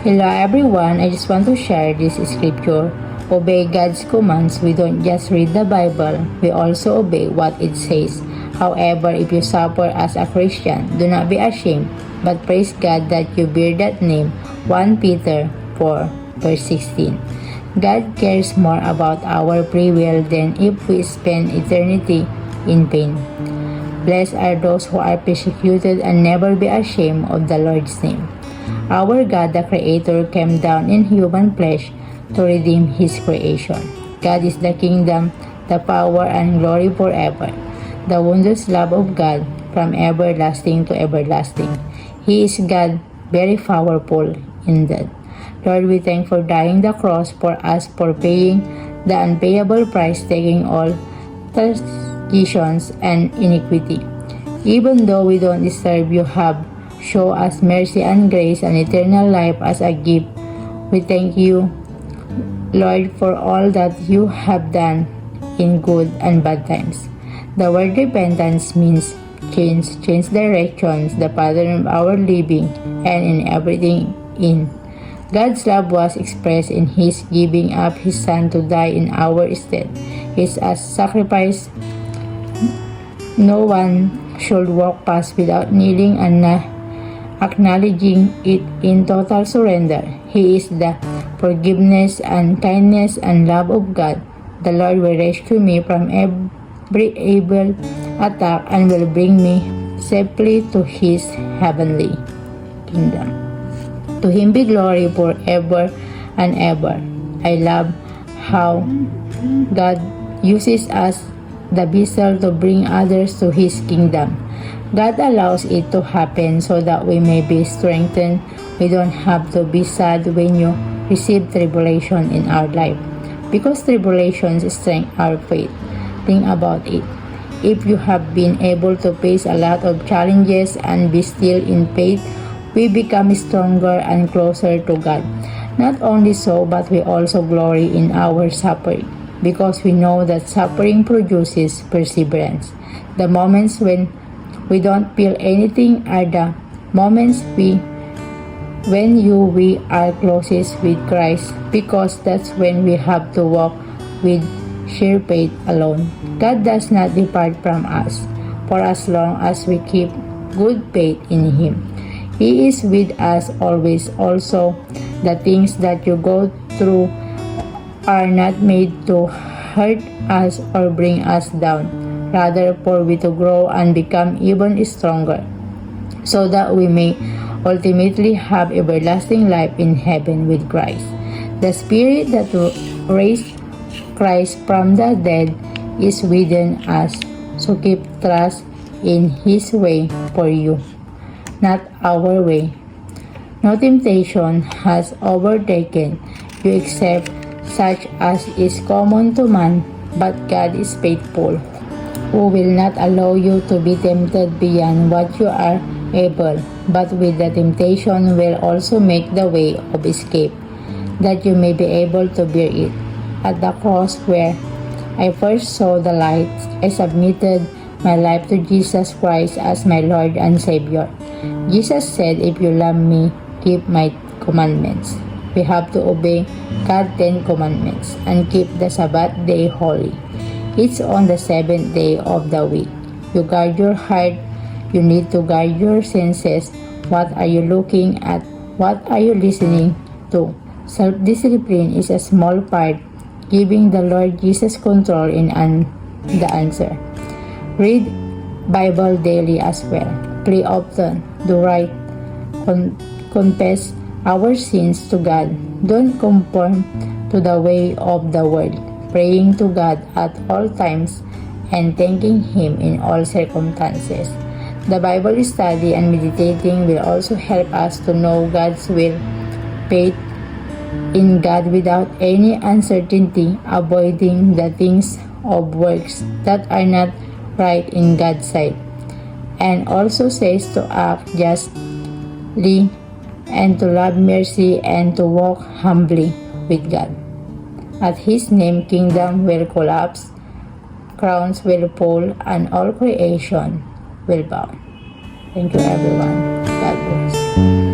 Hello everyone, I just want to share this scripture. Obey God's commands. We don't just read the Bible, we also obey what it says. However, if you suffer as a Christian, do not be ashamed, but praise God that you bear that name. 1 Peter 4 verse 16. God cares more about our free will than if we spend eternity in pain. Blessed are those who are persecuted and never be ashamed of the Lord's name. Our God, the Creator, came down in human flesh to redeem His creation. God is the kingdom, the power, and glory forever. The wondrous love of God from everlasting to everlasting. He is God, very powerful indeed. Lord, we thank for dying the cross for us, for paying the unpayable price, taking all transgressions and iniquity. Even though we don't deserve, you have show us mercy and grace and eternal life as a gift. We thank you, Lord, for all that you have done in good and bad times. The word repentance means change directions, the pattern of our living, and in everything in. God's love was expressed in His giving up His Son to die in our stead. His sacrifice no one should walk past without kneeling and acknowledging it in total surrender. He is the forgiveness and kindness and love of God. The Lord will rescue me from every evil attack and will bring me safely to His heavenly kingdom. To Him be glory forever and ever. I love how God uses us, the vessel, to bring others to His kingdom. God allows it to happen so that we may be strengthened. We don't have to be sad when you receive tribulation in our life, because tribulations strengthen our faith. Think about it. If you have been able to face a lot of challenges and be still in faith, we become stronger and closer to God. Not only so, but we also glory in our suffering, because we know that suffering produces perseverance. The moments when we don't feel anything are the moments we are closest with Christ, because that's when we have to walk with sheer faith alone. God does not depart from us for as long as we keep good faith in Him. He is with us always. Also, the things that you go through are not made to hurt us or bring us down. Rather, for we to grow and become even stronger, so that we may ultimately have everlasting life in heaven with Christ. The Spirit that raised Christ from the dead is within us, so keep trust in His way for you, not our way. No temptation has overtaken you except such as is common to man, but God is faithful, who will not allow you to be tempted beyond what you are able, but with the temptation will also make the way of escape, that you may be able to bear it. At the cross where I first saw the light, I submitted my life to Jesus Christ as my Lord and Savior. Jesus said, "If you love me, keep my commandments." We have to obey God's 10 commandments and keep the Sabbath day holy. It's on the 7th day of the week. You guard your heart. You need to guard your senses. What are you looking at? What are you listening to? Self-discipline is a small part, giving the Lord Jesus control in the answer. Read Bible daily as well. Pray often. Do right. Confess our sins to God. Don't conform to the way of the world. Praying to God at all times and thanking Him in all circumstances. The Bible study and meditating will also help us to know God's will. Faith in God without any uncertainty, avoiding the things of works that are not right in God's sight, and also says to act justly and to love mercy and to walk humbly with God. At His name, kingdom will collapse, crowns will fall, and all creation will bow. Thank you, everyone. God bless.